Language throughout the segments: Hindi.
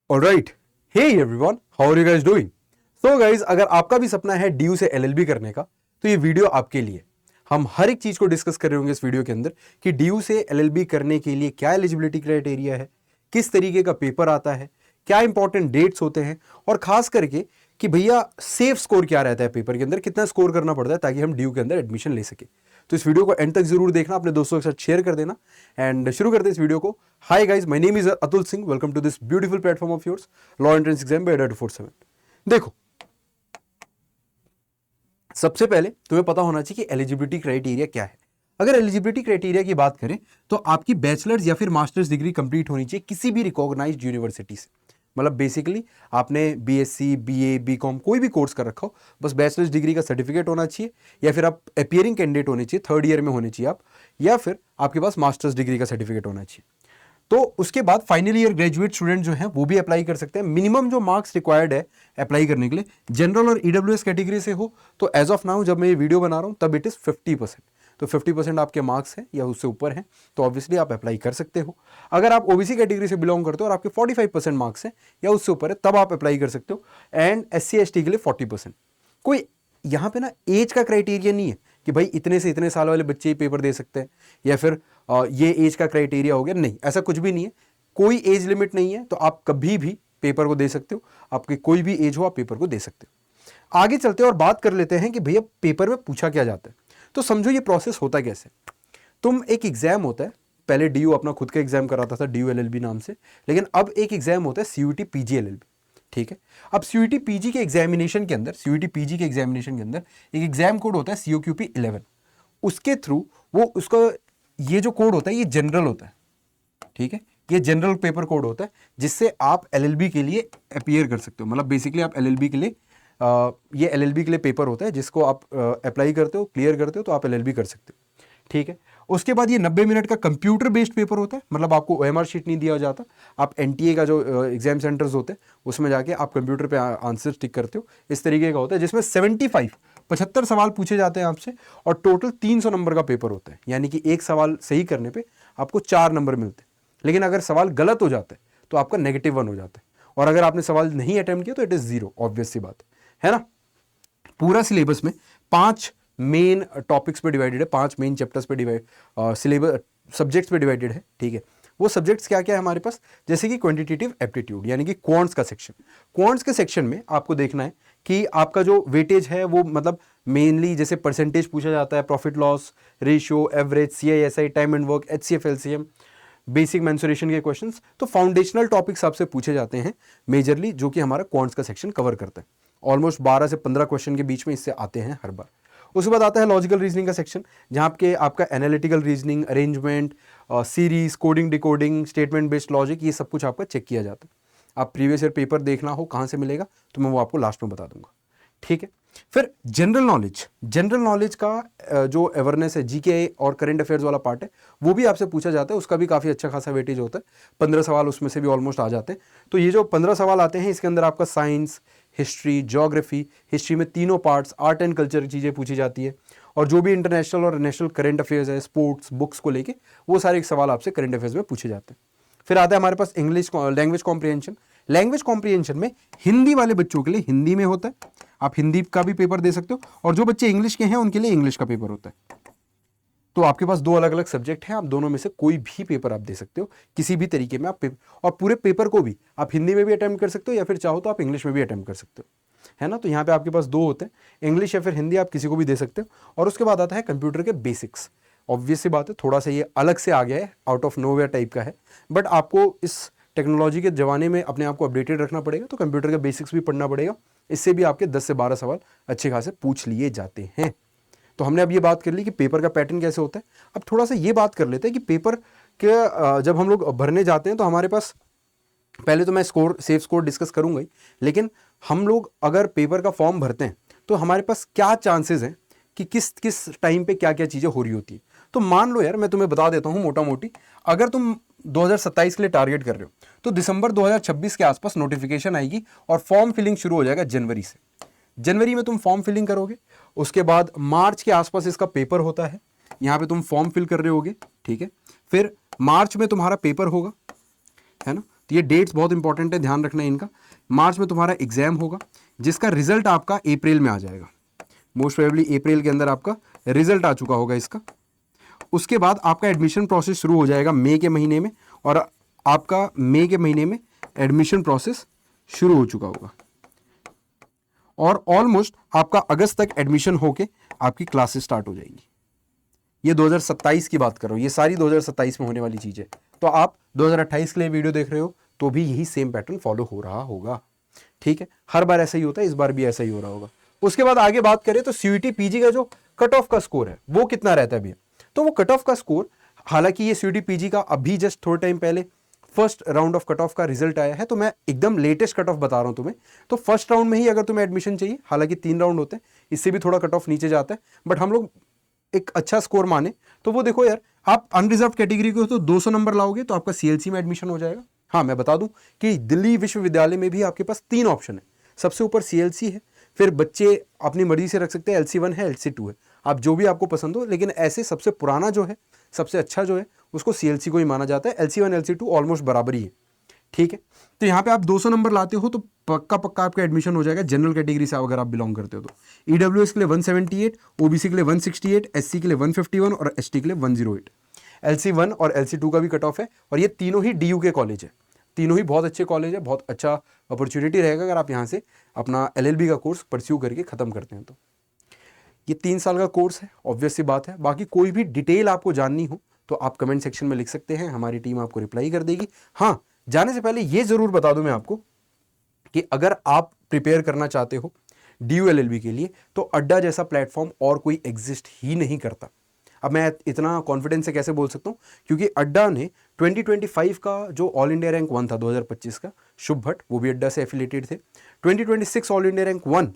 Alright, hey everyone, how are you guys doing? So guys, अगर आपका भी सपना है डीयू से एलएलबी करने का तो ये वीडियो आपके लिए। हम हर एक चीज को डिस्कस कर रहे होंगे इस वीडियो के अंदर कि डीयू से एलएलबी करने के लिए क्या एलिजिबिलिटी क्राइटेरिया है, किस तरीके का पेपर आता है, क्या इंपॉर्टेंट डेट्स होते हैं और खास करके कि भैया सेफ स्कोर क्या रहता है पेपर के अंदर, कितना स्कोर करना पड़ता है ताकि हम डीयू के अंदर एडमिशन ले सके। तो इस वीडियो को एंड तक जरूर देखना, अपने दोस्तों के साथ शेयर कर देना एंड शुरू करते हैं इस वीडियो को। Hi guys, my name is Atul Singh, welcome to this beautiful platform of yours, law entrance exam by 24/7। देखो, सबसे पहले तुम्हें पता होना चाहिए कि एलिजिबिलिटी क्राइटेरिया क्या है। अगर एलिजिबिलिटी क्राइटेरिया की बात करें तो आपकी बैचलर्स या फिर मास्टर्स डिग्री कंप्लीट होनी चाहिए किसी भी रिकॉग्नाइज्ड यूनिवर्सिटी से। मतलब बेसिकली आपने बीएससी, बीए, बीकॉम कोई भी कोर्स कर रखा हो, बस बैचलर्स डिग्री का सर्टिफिकेट होना चाहिए, या फिर आप अपीयरिंग कैंडिडेट होने चाहिए, थर्ड ईयर में होने चाहिए आप, या फिर आपके पास मास्टर्स डिग्री का सर्टिफिकेट होना चाहिए। तो उसके बाद फाइनल ईयर ग्रेजुएट स्टूडेंट जो हैं वो भी अप्लाई कर सकते हैं। मिनिमम जो मार्क्स रिक्वायर्ड है अप्लाई करने के लिए, जनरल और ईडब्ल्यूएस कैटेगरी से हो तो एज ऑफ नाउ जब मैं ये वीडियो बना रहा हूँ तब इट इज 50%। तो 50% आपके मार्क्स हैं या उससे ऊपर हैं तो ऑब्वियसली आप अप्लाई कर सकते हो। अगर आप ओबीसी कैटेगरी से बिलोंग करते हो और आपके 45% मार्क्स हैं या उससे ऊपर है तब आप अप्लाई कर सकते हो। एंड एससी एसटी के लिए 40%। कोई यहाँ पे ना एज का क्राइटेरिया नहीं है कि भाई इतने से इतने साल वाले बच्चे ही पेपर दे सकते हैं या फिर ये एज का क्राइटेरिया हो गया, नहीं, ऐसा कुछ भी नहीं है। कोई एज लिमिट नहीं है, तो आप कभी भी पेपर को दे सकते हो। आपकी कोई भी एज हो आप पेपर को दे सकते हो। आगे चलते हैं और बात कर लेते हैं कि भैया पेपर में पूछा क्या जाता है। तो समझो ये प्रोसेस होता कैसे। तुम एक एग्जाम होता है, पहले डीयू अपना खुद का एग्जाम कराता था डीयू एलएलबी नाम से, लेकिन अब एक एग्जाम होता है सीयूटी पीजी एलएलबी। ठीक है, अब सीयूटी पीजी के एग्जामिनेशन के अंदर, सीयूटी पीजी के एग्जामिनेशन के अंदर एक एग्जाम कोड होता है सीओक्यूपी 11। उसके थ्रू वो उसका ये जो कोड होता है ये जनरल होता है। ठीक है, ये जनरल पेपर कोड होता है जिससे आप एलएलबी के लिए अपीयर कर सकते हो। मतलब बेसिकली आप एलएलबी के लिए ये एलएलबी के लिए पेपर होता है जिसको आप अप्लाई करते हो, क्लियर करते हो तो आप एलएलबी कर सकते हो। ठीक है, उसके बाद ये 90 मिनट का कंप्यूटर बेस्ड पेपर होता है। मतलब आपको ओएमआर शीट नहीं दिया जाता, आप एनटीए का जो एग्जाम सेंटर्स होते हैं उसमें जाके आप कंप्यूटर पे आंसर टिक करते हो। इस तरीके का होता है जिसमें 75 सवाल पूछे जाते हैं आपसे और टोटल 300 नंबर का पेपर होता है। यानी कि एक सवाल सही करने पे आपको 4 नंबर मिलते हैं, लेकिन अगर सवाल गलत हो जाता है तो आपका -1 हो जाता है, और अगर आपने सवाल नहीं अटेम्प्ट किया तो इट इज 0। ऑब्वियस सी बात है ना। पूरा सिलेबस में 5 मेन टॉपिक्स पे डिवाइडेड है, 5 मेन चैप्टर्स पे डिवाइड, सिलेबस सब्जेक्ट्स पे डिवाइडेड है। ठीक है, वो सब्जेक्ट्स क्या क्या है हमारे पास, जैसे कि क्वांटिटेटिव एप्टीट्यूड यानी कि क्वांट्स का सेक्शन। क्वांट्स के सेक्शन में आपको देखना है कि आपका जो वेटेज है वो मतलब मेनली जैसे परसेंटेज पूछा जाता है, profit loss ratio, average, CI SI, time and work, HCF, LCM, basic mensuration के क्वेश्चंस। तो फाउंडेशनल टॉपिक्स आपसे पूछे जाते हैं मेजरली, जो कि हमारा क्वांट्स का सेक्शन कवर करता है। ऑलमोस्ट 12 से 15 क्वेश्चन के बीच में इससे आते हैं हर बार। उसके बाद आता है लॉजिकल रीजनिंग का सेक्शन, जहाँ आपके आपका analytical reasoning, arrangement, series, coding, decoding, statement based logic, ये सब कुछ आपका चेक किया जाता है। आप प्रीवियस ईयर पेपर देखना हो कहाँ से मिलेगा तो मैं वो आपको लास्ट में बता दूंगा। ठीक है, फिर जनरल नॉलेज, जनरल नॉलेज का जो अवेयरनेस है, जीके और करंट अफेयर्स वाला पार्ट है, वो भी आपसे पूछा जाता है। उसका भी काफ़ी अच्छा खासा वेटेज होता है, 15 सवाल उसमें से भी ऑलमोस्ट आ जाते हैं। तो ये जो 15 सवाल आते हैं इसके अंदर आपका साइंस, हिस्ट्री, ज्योग्राफी, हिस्ट्री में तीनों पार्ट्स, आर्ट एंड कल्चर की चीज़ें पूछी जाती है, और जो भी इंटरनेशनल और नेशनल करंट अफेयर्स है, स्पोर्ट्स, बुक्स को लेके वो सारे सवाल आपसे करंट अफेयर्स में पूछे जाते हैं। फिर आता है हमारे पास English language comprehension. Language comprehension में हिंदी वाले बच्चों के लिए हिंदी में होता है, आप हिंदी का भी पेपर दे सकते हो, और जो बच्चे इंग्लिश के हैं उनके लिए इंग्लिश का पेपर होता है। तो आपके पास 2 अलग अलग सब्जेक्ट हैं, आप दोनों में से कोई भी पेपर आप दे सकते हो किसी भी तरीके में। आप पेपर, और पूरे पेपर को भी आप हिंदी में भी अटेम्प्ट कर सकते हो या फिर चाहो तो आप इंग्लिश में भी अटेम्प्ट कर सकते हो, है ना। तो यहाँ पे आपके पास 2 होते हैं, इंग्लिश या फिर हिंदी, आप किसी को भी दे सकते हो। और उसके बाद आता है कंप्यूटर के बेसिक्स। ऑब्वियस सी बात है, थोड़ा सा ये अलग से आ गया है, आउट ऑफ नोवेयर टाइप का है, बट आपको इस टेक्नोलॉजी के ज़माने में अपने आप को अपडेटेड रखना पड़ेगा, तो कंप्यूटर के बेसिक्स भी पढ़ना पड़ेगा। इससे भी आपके 10 से 12 सवाल अच्छे खासे पूछ लिए जाते हैं। तो हमने अब ये बात कर ली कि पेपर का पैटर्न कैसे होता है। अब थोड़ा सा ये बात कर लेते हैं कि पेपर के जब हम लोग भरने जाते हैं तो हमारे पास, पहले तो मैं स्कोर, सेफ स्कोर डिस्कस करूंगा ही, लेकिन हम लोग अगर पेपर का फॉर्म भरते हैं तो हमारे पास क्या चांसेस हैं कि किस किस टाइम पे क्या क्या चीज़ें हो रही होती है। तो मान लो यार, मैं तुम्हें बता देता हूँ मोटा मोटी, अगर तुम 2027 के लिए टारगेट कर रहे हो तो दिसंबर 2026 के आसपास नोटिफिकेशन आएगी और फॉर्म फिलिंग शुरू हो जाएगा जनवरी से। जनवरी में तुम फॉर्म फिलिंग करोगे, उसके बाद मार्च के आसपास इसका पेपर होता है, यहाँ पे तुम फॉर्म फिल कर रहे होगे। ठीक है, फिर मार्च में तुम्हारा पेपर होगा, है ना। तो ये डेट्स बहुत इंपॉर्टेंट है, ध्यान रखना है इनका। मार्च में तुम्हारा एग्जाम होगा जिसका रिजल्ट आपका अप्रैल में आ जाएगा, मोस्ट प्रोबेबली अप्रैल के अंदर आपका रिजल्ट आ चुका होगा इसका। उसके बाद आपका एडमिशन प्रोसेस शुरू हो जाएगा मई के महीने में, और आपका मई के महीने में एडमिशन प्रोसेस शुरू हो चुका होगा, और ऑलमोस्ट आपका अगस्त तक एडमिशन होके आपकी क्लासेस स्टार्ट हो जाएंगी। ये 2027 की बात कर रहा हूँ, ये सारी 2027 में होने वाली चीज़ है। तो आप 2028 के लिए वीडियो देख रहे हो तो भी यही सेम पैटर्न फॉलो हो रहा होगा, ठीक है। हर बार ऐसा ही होता है, इस बार भी ऐसा ही हो रहा होगा। उसके बाद आगे बात करें तो सीयूटी पीजी का जो कट ऑफ का स्कोर है वो कितना रहता है भैया, तो वो कट ऑफ का स्कोर, हालांकि ये सीयूटी पीजी का अभी जस्ट थोड़े टाइम पहले first round of cut off का रिजल्ट आया है, तो मैं एकदम लेटेस्ट कट ऑफ बता रहा हूं तुम्हें। तो फर्स्ट राउंड में ही अगर तुम्हें एडमिशन चाहिए, हालांकि 3 राउंड होते हैं, इससे भी थोड़ा कट ऑफ नीचे जाता है, बट हम लोग एक अच्छा स्कोर माने तो वो देखो यार, आप अनरिजर्व कैटेगरी को तो 200 नंबर लाओगे तो आपका सीएलसी में एडमिशन हो जाएगा। हाँ, मैं बता दूं कि दिल्ली विश्वविद्यालय में भी आपके पास 3 ऑप्शन है। सबसे ऊपर सीएलसी है, फिर बच्चे अपनी मर्जी से रख सकते हैं, LC1 है, LC2 है, आप जो भी आपको पसंद हो, लेकिन ऐसे सबसे पुराना जो है, सबसे अच्छा जो है, उसको सीएलसी को ही माना जाता है। LC1 LC2 ऑलमोस्ट बराबर ही है, ठीक है। तो यहाँ पे आप 200 नंबर लाते हो तो पक्का पक्का आपका एडमिशन हो जाएगा जनरल कैटेगरी से अगर आप बिलोंग करते हो तो। ईडब्ल्यूएस के लिए 178, ओबीसी के लिए 168, एससी के लिए 151 और एसटी के लिए 108। LC1 और LC2 का भी कट ऑफ है, और ये तीनों ही DU के कॉलेज है, तीनों ही बहुत अच्छे कॉलेज है, बहुत अच्छा अपॉर्चुनिटी रहेगा अगर आप यहाँ से अपना LLB का कोर्स परस्यू करके खत्म करते हैं तो। ये 3 साल का कोर्स है, ऑब्वियस सी बात है। बाकी कोई भी डिटेल आपको जाननी हो तो आप कमेंट सेक्शन में लिख सकते हैं, हमारी टीम आपको रिप्लाई कर देगी। हाँ, जाने से पहले ये जरूर बता दूं मैं आपको कि अगर आप प्रिपेयर करना चाहते हो DU LLB के लिए तो अड्डा जैसा प्लेटफॉर्म और कोई एग्जिस्ट ही नहीं करता। अब मैं इतना कॉन्फिडेंस से कैसे बोल सकता हूँ, क्योंकि अड्डा ने 2025 का जो ऑल इंडिया रैंक 1 था 2025 का, शुभ भट्ट, वो भी अड्डा से एफिलिएटेड थे। 2026 all India rank 1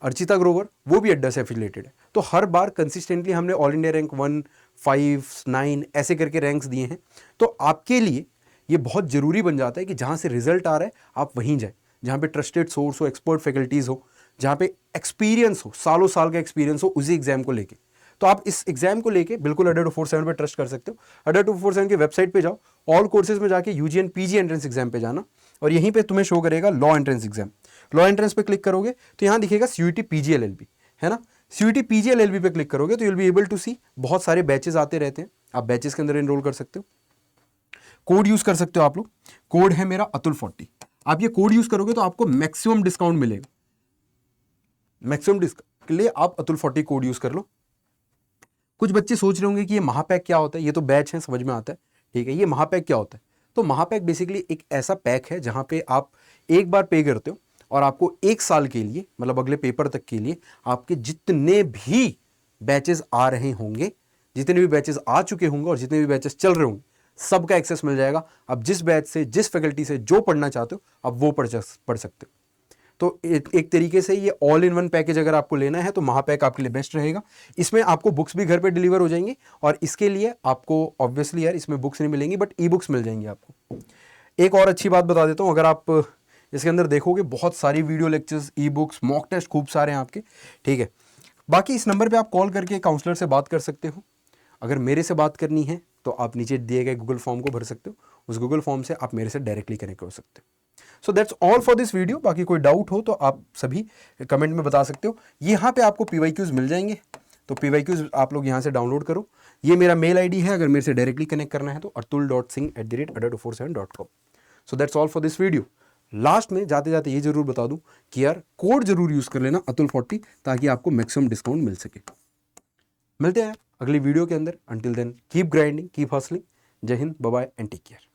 Archita Grover, वो भी अड्डा से एफिलिएटेड है। तो हर बार कंसिस्टेंटली हमने ऑल इंडिया रैंक 1, 5, 9 ऐसे करके रैंक्स दिए हैं। तो आपके लिए ये बहुत ज़रूरी बन जाता है कि जहाँ से रिजल्ट आ रहा है आप वहीं जाए, जहाँ पे ट्रस्टेड सोर्स हो, एक्सपर्ट फैकल्टीज़ हो, जहाँ पे एक्सपीरियंस हो, सालों साल का एक्सपीरियंस हो उसी एग्जाम को लेके। तो आप इस एग्जाम को लेके बिल्कुल अड्डा 247 पे ट्रस्ट कर सकते हो। अड्डा 247 की वेबसाइट पे जाओ, ऑल कोर्सेज में जाके UGN PG एंट्रेंस एग्जाम पे जाना, और यहीं पे तुम्हें शो करेगा law entrance exam. Law entrance पे क्लिक करोगे तो यहाँ दिखेगा CUET PG LLB, है ना। CUET PG LLB पे क्लिक करोगे तो यूल बी एबल टू सी, बहुत सारे बैचेस आते रहते हैं, आप बैचेस के अंदर एनरोल कर सकते हो। कोड यूज कर सकते हो आप लोग, कोड है मेरा अतुल40। आप ये कोड यूज करोगे तो आपको मैक्सिमम डिस्काउंट मिलेगा। मैक्सिमम डिस्काउंट के लिए आप अतुल40 कोड यूज कर लो। कुछ बच्चे सोच रहे होंगे कि ये महापैक क्या होता है, ये तो बैच है, समझ में आता है, ठीक है। ये महापैक क्या होता है, तो महापैक बेसिकली एक ऐसा पैक है जहां पे आप एक बार पे करते हो और आपको 1 साल के लिए, मतलब अगले पेपर तक के लिए, आपके जितने भी बैचेस आ रहे होंगे, जितने भी बैचेस आ चुके होंगे और जितने भी बैचेस चल रहे होंगे, सबका एक्सेस मिल जाएगा। आप जिस बैच से, जिस फैकल्टी से जो पढ़ना चाहते हो आप वो पढ़ सकते हो। तो एक तरीके से ये ऑल इन वन पैकेज अगर आपको लेना है तो महापैक आपके लिए बेस्ट रहेगा। इसमें आपको बुक्स भी घर पे डिलीवर हो जाएंगी, और इसके लिए आपको ऑब्वियसली यार इसमें बुक्स नहीं मिलेंगी बट ई बुक्स मिल जाएंगी आपको। एक और अच्छी बात बता देता हूँ, अगर आप इसके अंदर देखोगे बहुत सारी video lectures, e books, mock test खूब सारे हैं आपके, ठीक है। बाकी इस नंबर पर आप कॉल करके काउंसलर से बात कर सकते हो। अगर मेरे से बात करनी है तो आप नीचे दिए गए गूगल फॉर्म को भर सकते हो, उस गूगल फॉर्म से आप मेरे से डायरेक्टली कनेक्ट हो सकते हो। So that's all for this video. बाकी कोई डाउट हो तो आप सभी कमेंट में बता सकते हो। यहाँ पे आपको PYQs मिल जाएंगे, तो PYQs आप लोग यहाँ से डाउनलोड करो। ये मेरा मेल ID है, अगर मेरे से डायरेक्टली कनेक्ट करना है तो atul.singh@adda247.com। So that's all for this video. Last में जाते जाते ये जरूर बता दूं कि यार कोड जरूर यूज कर लेना अतुल40, ताकि आपको मैक्सिमम डिस्काउंट मिल सके। मिलते हैं अगली वीडियो के अंदर। Until then keep grinding, keep hustling. Jai Hind, bye bye and take care.